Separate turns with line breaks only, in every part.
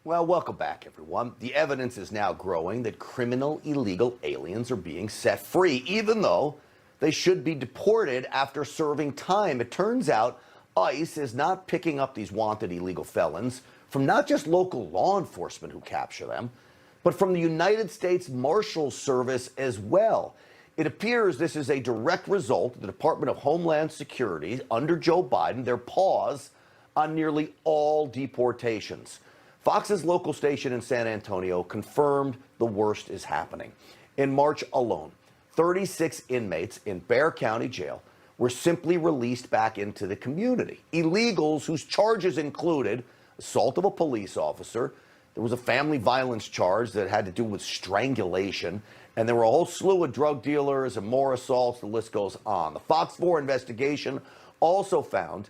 Well, welcome back, everyone. The evidence is now growing that criminal illegal aliens are being set free, even though they should be deported after serving time. It turns out ICE is not picking up these wanted illegal felons from not just local law enforcement who capture them, but from the United States Marshals Service as well. It appears this is a direct result of the Department of Homeland Security under Joe Biden, their pause on nearly all deportations. Fox's local station in San Antonio confirmed the worst is happening. In March alone, 36 inmates in Bexar County Jail were simply released back into the community. Illegals whose charges included assault of a police officer. There was a family violence charge that had to do with strangulation. And there were a whole slew of drug dealers and more assaults. The list goes on. The Fox 4 investigation also found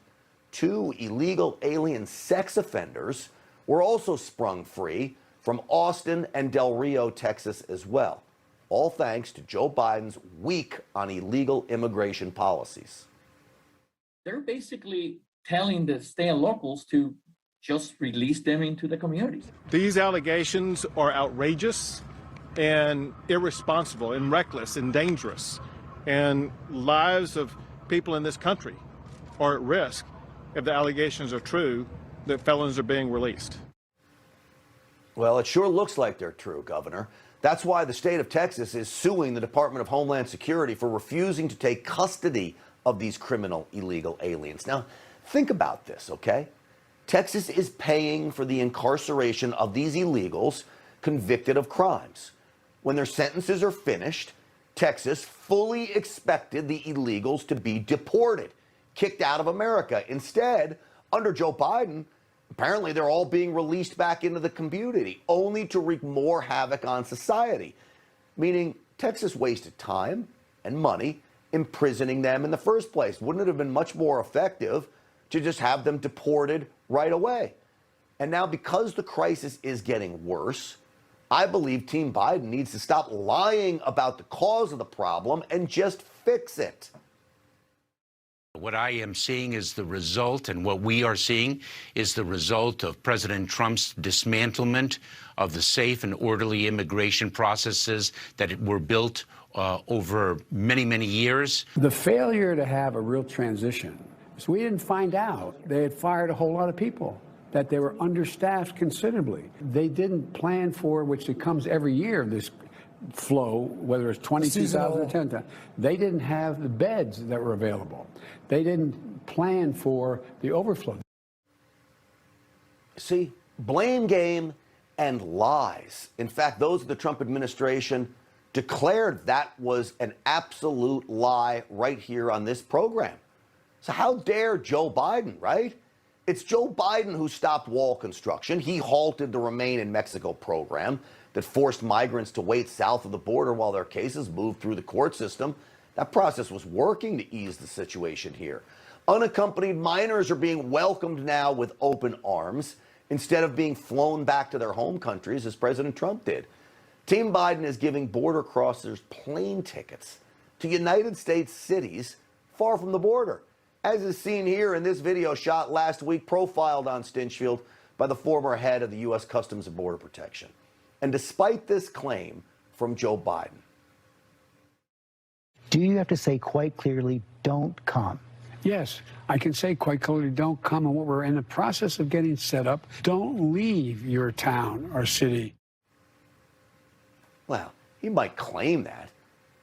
2 illegal alien sex offenders were also sprung free from Austin and Del Rio, Texas as well. All thanks to Joe Biden's weak on illegal immigration policies.
They're basically telling the state and locals to just release them into the communities.
These allegations are outrageous and irresponsible and reckless and dangerous. And lives of people in this country are at risk if the allegations are true that felons are being released.
Well, it sure looks like they're true, Governor. That's why the state of Texas is suing the Department of Homeland Security for refusing to take custody of these criminal illegal aliens. Now, think about this, okay? Texas is paying for the incarceration of these illegals convicted of crimes. When their sentences are finished, Texas fully expected the illegals to be deported, kicked out of America. Instead, under Joe Biden, apparently they're all being released back into the community, only to wreak more havoc on society. Meaning Texas wasted time and money imprisoning them in the first place. Wouldn't it have been much more effective to just have them deported right away? And now, because the crisis is getting worse, I believe Team Biden needs to stop lying about the cause of the problem and just fix it.
What I am seeing is the result, and what we are seeing is the result of President Trump's dismantlement of the safe and orderly immigration processes that were built over many, many years.
The failure to have a real transition, so we didn't find out they had fired a whole lot of people, that they were understaffed considerably. They didn't plan for, which it comes every year, this flow, whether it's 22,000 or 10,000. They didn't have the beds that were available. They didn't plan for the overflow.
See, blame game and lies. In fact, those of the Trump administration declared that was an absolute lie right here on this program. So how dare Joe Biden, right? It's Joe Biden who stopped wall construction. He halted the Remain in Mexico program that forced migrants to wait south of the border while their cases moved through the court system. That process was working to ease the situation here. Unaccompanied minors are being welcomed now with open arms instead of being flown back to their home countries as President Trump did. Team Biden is giving border crossers plane tickets to United States cities far from the border, as is seen here in this video shot last week, profiled on Stinchfield by the former head of the U.S. Customs and Border Protection. And despite this claim from Joe Biden,
do you have to say quite clearly, don't come?
Yes, I can say quite clearly, don't come. And what we're in the process of getting set up, don't leave your town or city.
Well, he might claim that,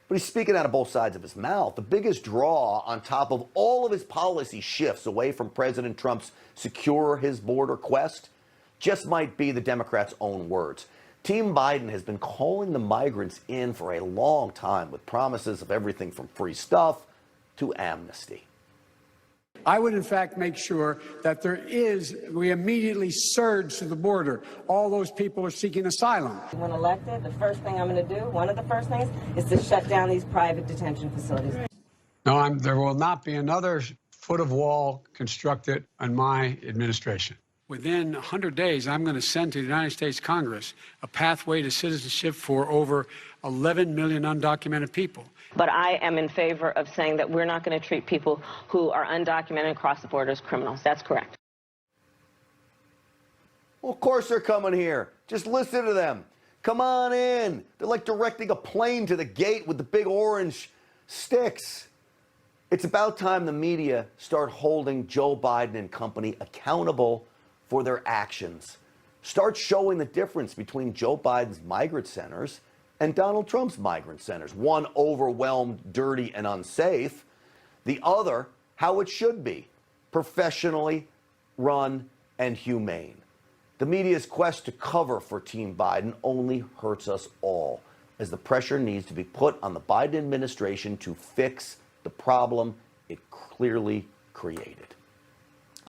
but he's speaking out of both sides of his mouth. The biggest draw on top of all of his policy shifts away from President Trump's secure his border quest just might be the Democrats' own words. Team Biden has been calling the migrants in for a long time with promises of everything from free stuff to amnesty.
I would, in fact, make sure that we immediately surge to the border. All those people are seeking asylum.
When elected, the first thing I'm going to do, one of the first things, is to shut down these private detention facilities.
No, there will not be another foot of wall constructed on my administration. Within 100 days, I'm going to send to the United States Congress a pathway to citizenship for over 11 million undocumented people.
But I am in favor of saying that we're not going to treat people who are undocumented across the border as criminals. That's correct.
Well, of course they're coming here. Just listen to them. Come on in. They're like directing a plane to the gate with the big orange sticks. It's about time the media start holding Joe Biden and company accountable for their actions. Start showing the difference between Joe Biden's migrant centers and Donald Trump's migrant centers. One overwhelmed, dirty, and unsafe. The other, how it should be, professionally run and humane. The media's quest to cover for Team Biden only hurts us all, as the pressure needs to be put on the Biden administration to fix the problem it clearly created.